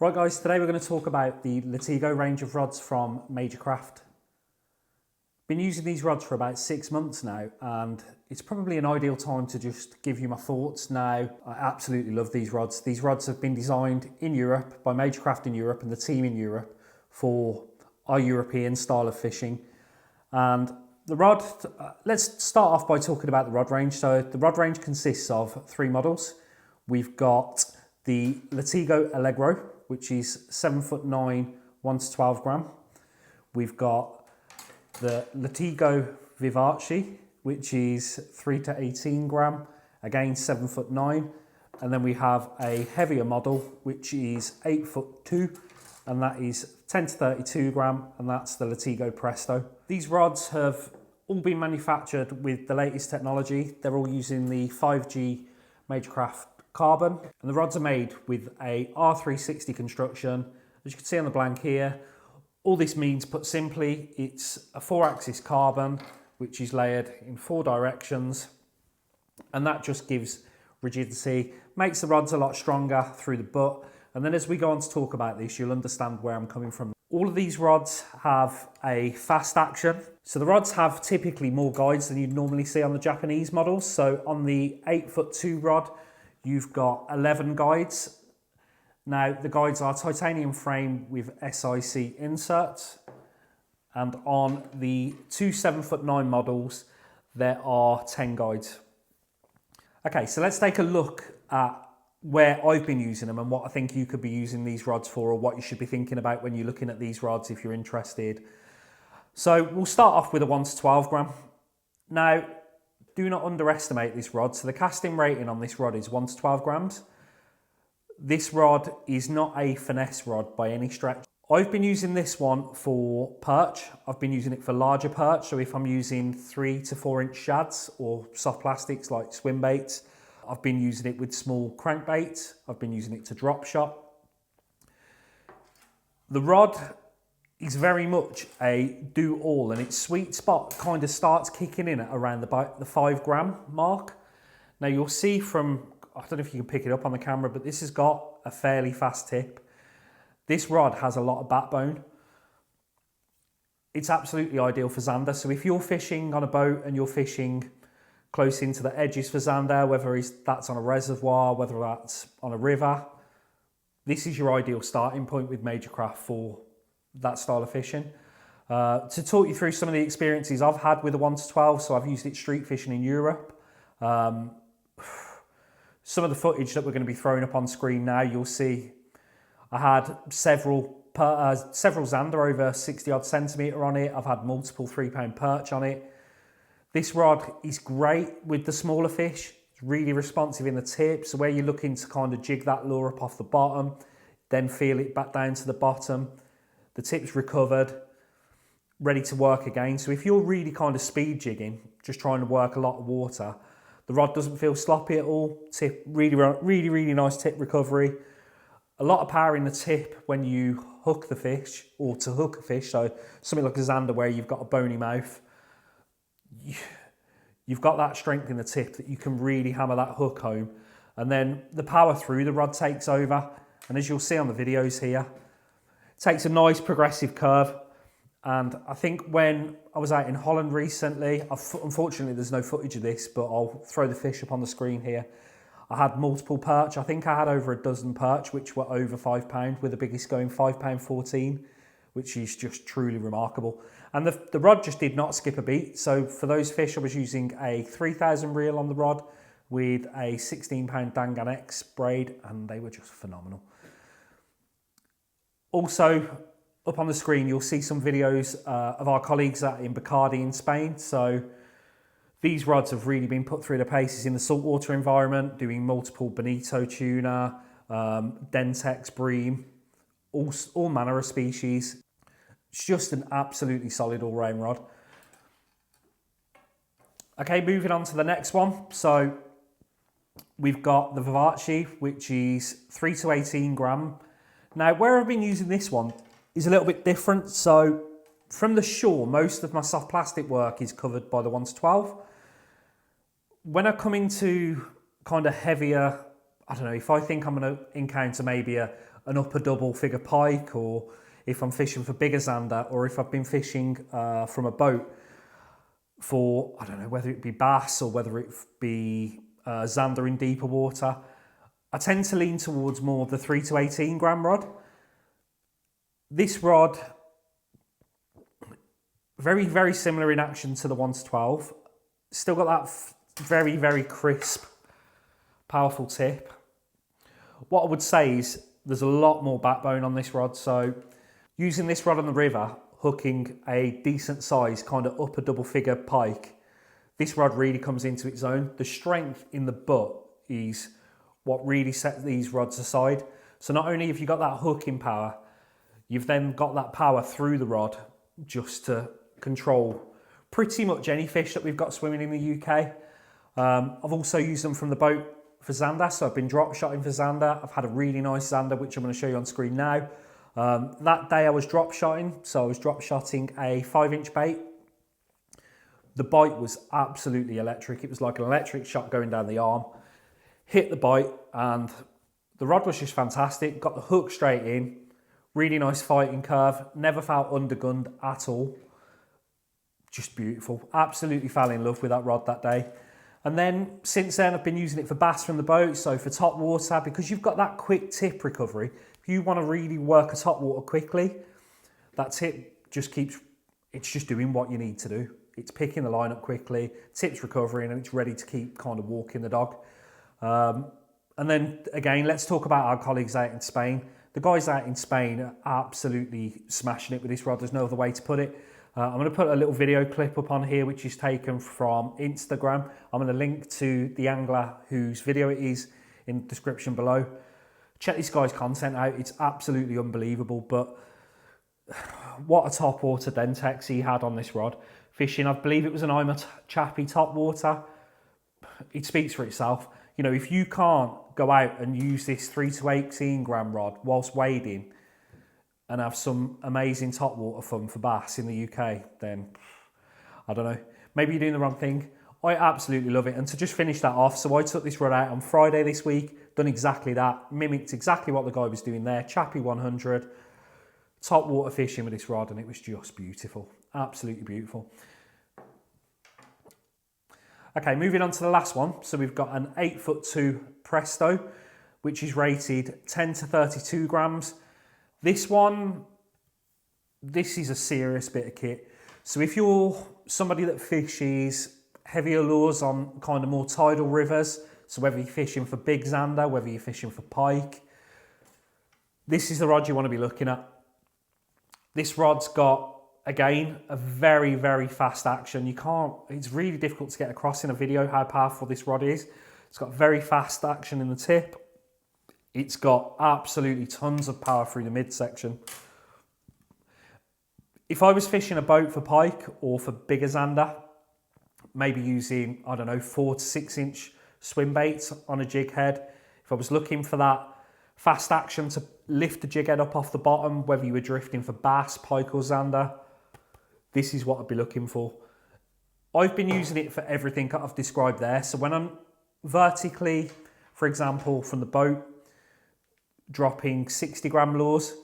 Right guys, today we're going to talk about the Lati-Go range of rods from Majorcraft. Been using these rods for about 6 months now, and it's probably an ideal time to just give you my thoughts now. I absolutely love these rods. These rods have been designed in Europe by Majorcraft in Europe and the team in Europe for our European style of fishing. And the rod, let's start off by talking about the rod range. So the rod range consists of 3 models. We've got the Lati-Go Allegro, which is 7'9", 1 to 12 gram. We've got the Lati-Go Vivace, which is 3 to 18 gram, again 7'9", and then we have a heavier model, which is 8'2", and that is 10 to 32 gram, and that's the Lati-Go Presto. These rods have all been manufactured with the latest technology. They're all using the 5G Majorcraft carbon, and the rods are made with a R360 construction. As you can see on the blank here, all this means, put simply, it's a 4-axis carbon which is layered in 4 directions, and that just gives rigidity, makes the rods a lot stronger through the butt. And then as we go on to talk about this, you'll understand where I'm coming from. All of these rods have a fast action. So the rods have typically more guides than you'd normally see on the Japanese models. So on the 8'2" rod, you've got 11 guides. Now the guides are titanium frame with SIC inserts, and on the 2 7'9" models there are 10 guides. Okay, so let's take a look at where I've been using them and what I think you could be using these rods for, or what you should be thinking about when you're looking at these rods if you're interested. So we'll start off with a 1 to 12 gram. Now, do not underestimate this rod. So the casting rating on this rod is 1 to 12 grams. This rod is not a finesse rod by any stretch. I've been using this one for perch. I've been using it for larger perch. So if I'm using 3 to 4 inch shads or soft plastics like swim baits, I've been using it with small crankbaits. I've been using it to drop shot. The rod is very much a do all, and its sweet spot kind of starts kicking in at around the 5 gram mark. Now you'll see from, I don't know if you can pick it up on the camera, but this has got a fairly fast tip. This rod has a lot of backbone. It's absolutely ideal for zander. So if you're fishing on a boat and you're fishing close into the edges for zander, whether that's on a reservoir, whether that's on a river, this is your ideal starting point with Majorcraft for that style of fishing. To talk you through some of the experiences I've had with the 1 to 12, so I've used it street fishing in Europe. Some of the footage that we're going to be throwing up on screen now, you'll see I had several zander over 60 odd centimetre on it. I've had multiple 3-pound perch on it. This rod is great with the smaller fish. It's really responsive in the tip, so where you're looking to kind of jig that lure up off the bottom, then feel it back down to the bottom, the tip's recovered, ready to work again. So if you're really kind of speed jigging, just trying to work a lot of water, the rod doesn't feel sloppy at all. Tip, really nice tip recovery. A lot of power in the tip when you hook the fish, or to hook a fish. So something like a zander where you've got a bony mouth, you've got that strength in the tip that you can really hammer that hook home. And then the power through the rod takes over. And as you'll see on the videos here, takes a nice progressive curve. And I think when I was out in Holland recently, unfortunately there's no footage of this, but I'll throw the fish up on the screen here. I had multiple perch. I think I had over a dozen perch which were over 5 pound, with the biggest going 5 pound 14, which is just truly remarkable. And the rod just did not skip a beat. So for those fish, I was using a 3000 reel on the rod with a 16 pound Dangan X braid, and they were just phenomenal. Also, up on the screen, you'll see some videos of our colleagues in Bacardi in Spain. So these rods have really been put through the paces in the saltwater environment, doing multiple bonito tuna, Dentex, bream, all manner of species. It's just an absolutely solid all-round rod. Okay, moving on to the next one. So we've got the Vivace, which is 3 to 18 gram. Now, where I've been using this one is a little bit different. So from the shore, most of my soft plastic work is covered by the 1 to 12. When I come into kind of heavier, I don't know, if I think I'm going to encounter maybe a an upper double figure pike, or if I'm fishing for bigger zander, or if I've been fishing from a boat for, I don't know, whether it be bass or whether it be zander in deeper water, I tend to lean towards more the 3 to 18 gram rod. This rod, very, very similar in action to the 1 to 12. Still got that very, very crisp, powerful tip. What I would say is there's a lot more backbone on this rod. So using this rod on the river, hooking a decent size kind of upper double figure pike, this rod really comes into its own. The strength in the butt is what really sets these rods aside. So not only have you got that hooking power, you've then got that power through the rod just to control pretty much any fish that we've got swimming in the UK. I've also used them from the boat for zander, so I've been drop shotting for zander. I've had a really nice zander, which I'm going to show you on screen now. That day I was drop shotting, so I was drop shotting a 5-inch bait. The bite was absolutely electric. It was like an electric shot going down the arm. Hit the bite and the rod was just fantastic. Got the hook straight in. Really nice fighting curve. Never felt undergunned at all. Just beautiful. Absolutely fell in love with that rod that day. And then since then I've been using it for bass from the boat. So for top water, because you've got that quick tip recovery, if you want to really work a top water quickly, that tip just keeps, it's just doing what you need to do. It's picking the line up quickly, tip's recovering, and it's ready to keep kind of walking the dog. And then again, let's talk about our colleagues out in Spain. The guys out in Spain are absolutely smashing it with this rod. There's no other way to put it. I'm going to put a little video clip up on here, which is taken from Instagram. I'm going to link to the angler whose video it is in the description below. Check this guy's content out. It's absolutely unbelievable. But what a top water Dentex he had on this rod. Fishing, I believe it was an Ima Chappie top water. It speaks for itself. You know, if you can't go out and use this 3 to 18 gram rod whilst wading and have some amazing top water fun for bass in the UK, then I don't know, maybe you're doing the wrong thing. I absolutely love it. And to just finish that off, so I took this rod out on Friday this week, done exactly that, mimicked exactly what the guy was doing there, Chappie 100, top water fishing with this rod, and it was just beautiful, absolutely beautiful. Okay, moving on to the last one. So we've got an 8'2" Presto, which is rated 10 to 32 grams. This one, this is a serious bit of kit. So if you're somebody that fishes heavier lures on kind of more tidal rivers, so whether you're fishing for big zander, whether you're fishing for pike, this is the rod you want to be looking at. This rod's got, again, a very, very fast action. It's really difficult to get across in a video how powerful this rod is. It's got very fast action in the tip. It's got absolutely tons of power through the midsection. If I was fishing a boat for pike or for bigger zander, maybe using, I don't know, 4 to 6 inch swim baits on a jig head, if I was looking for that fast action to lift the jig head up off the bottom, whether you were drifting for bass, pike or zander, this is what I'd be looking for. I've been using it for everything I've described there. So when I'm vertically, for example, from the boat, dropping 60 gram lures,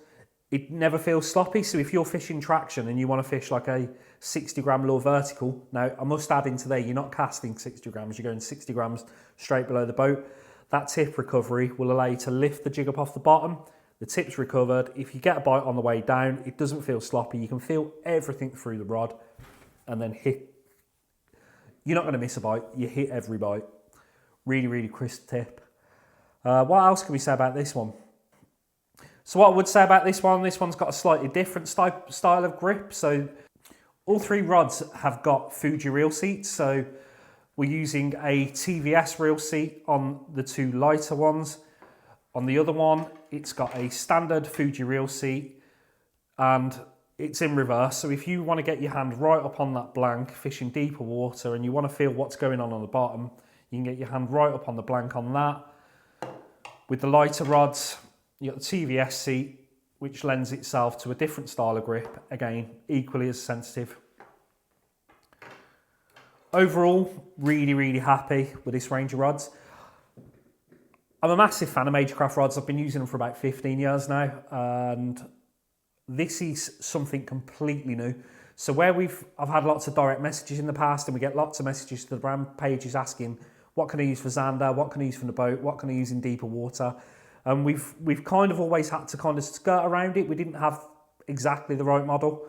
it never feels sloppy. So if you're fishing traction and you want to fish like a 60 gram lure vertical, now I must add into there, you're not casting 60 grams, you're going 60 grams straight below the boat. That tip recovery will allow you to lift the jig up off the bottom. The tip's recovered. If you get a bite on the way down, it doesn't feel sloppy. You can feel everything through the rod and then hit. You're not going to miss a bite. You hit every bite. Really, really crisp tip. What else can we say about this one? So what I would say about this one's got a slightly different style of grip. So all three rods have got Fuji reel seats. So we're using a TVS reel seat on the two lighter ones. On the other one, it's got a standard Fuji reel seat and it's in reverse. So if you want to get your hand right up on that blank, fishing deeper water, and you want to feel what's going on the bottom, you can get your hand right up on the blank on that. With the lighter rods, you got the TVS seat, which lends itself to a different style of grip. Again, equally as sensitive. Overall, really, really happy with this range of rods. I'm a massive fan of Major Craft rods. I've been using them for about 15 years now, and this is something completely new. So where I've had lots of direct messages in the past, and we get lots of messages to the brand pages asking, what can I use for Zander? What can I use for the boat? What can I use in deeper water? And we've kind of always had to kind of skirt around it. We didn't have exactly the right model.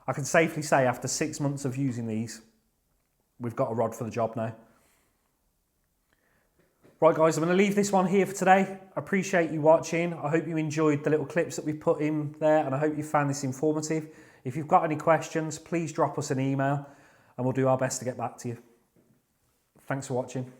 I can safely say after 6 months of using these, we've got a rod for the job now. Right guys, I'm going to leave this one here for today. I appreciate you watching. I hope you enjoyed the little clips that we've put in there, and I hope you found this informative. If you've got any questions, please drop us an email and we'll do our best to get back to you. Thanks for watching.